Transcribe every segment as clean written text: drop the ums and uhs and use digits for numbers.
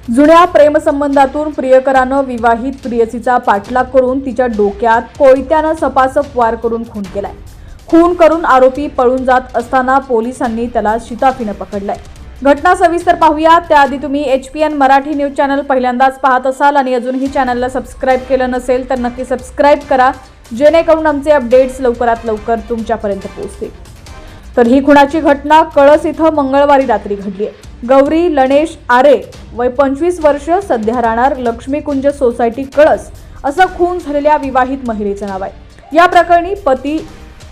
जुन्या प्रेमसंबंधातून प्रियकरानं विवाहित प्रियसीचा पाठलाग करून तिच्या डोक्यात कोयत्यानं सपासप वार करून खून केलाय। खून करून आरोपी पळून जात असताना पोलिसांनी त्याला शिताफीनं पकडलंय। घटना सविस्तर पाहूया। त्याआधी तुम्ही HPN मराठी न्यूज चॅनल पहिल्यांदाच पाहत असाल आणि अजूनही चॅनलला सबस्क्राइब केलं नसेल तर नक्की सबस्क्राइब करा, जेणेकरून आमचे अपडेट्स लवकरात लवकर तुमच्यापर्यंत पोहोचतील। तर ही खुनाची घटना कळस इथं मंगळवारी रात्री घडली आहे। गौरी लणेश आरे वय 25 वर्ष, सध्या राहणार लक्ष्मीकुंज सोसायटी कळस, असं खून झालेल्या विवाहित महिलेचं नाव आहे। या प्रकरणी पती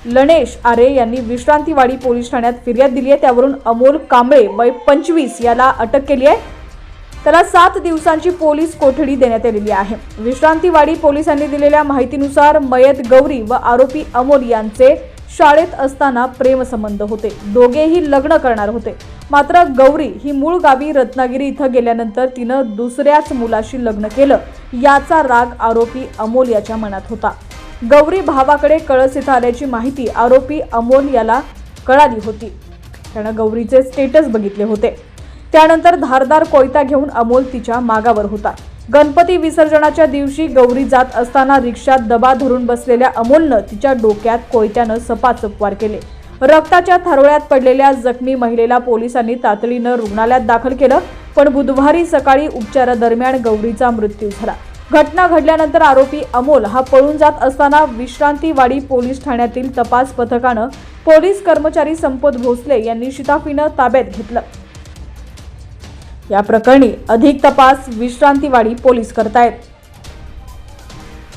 लणेश आरे यांनी विश्रांतीवाडी पोलीस ठाण्यात फिर्याद दिली आहे। त्यावरून अमोल कांबळे वय 25 याला अटक केली आहे। त्याला 7 दिवसांची पोलीस कोठडी देण्यात आलेली आहे। विश्रांतीवाडी पोलिसांनी दिलेल्या माहितीनुसार मयत गौरी व आरोपी अमोल यांचे शाळेत असताना प्रेमसंबंध होते। दोघेही लग्न करणार होते। मात्र गौरी ही मूळ गावी रत्नागिरी इथं गेल्यानंतर तिनं दुसऱ्याच मुलाशी लग्न केलं, याचा राग आरोपी अमोल याच्या मनात होता। गौरी भावाकडे कळस इथं आल्याची माहिती आरोपी अमोल याला कळाली होती। त्यानं गौरीचे स्टेटस बघितले होते। त्यानंतर धारदार कोयता घेऊन अमोल तिच्या मागावर होता। गणपती विसर्जनाच्या दिवशी गौरी जात असताना रिक्षात दबा धरून बसलेल्या अमोलनं तिच्या डोक्यात कोयत्यानं सपासप वार केले। रक्ताच्या थारोळ्यात पडलेल्या जखमी महिलेला पोलिसांनी तातडीनं रुग्णालयात दाखल केलं, पण बुधवारी सकाळी उपचारादरम्यान गौरीचा मृत्यू झाला। घटना घडल्यानंतर आरोपी अमोल हा पळून जात असताना विश्रांतीवाडी पोलीस ठाण्यातील तपास पथकानं पोलीस कर्मचारी संपत भोसले यांनी शिताफीनं ताब्यात घेतलं। या प्रकरणी अधिक तपास विश्रांतीवाडी पोलीस करतायत।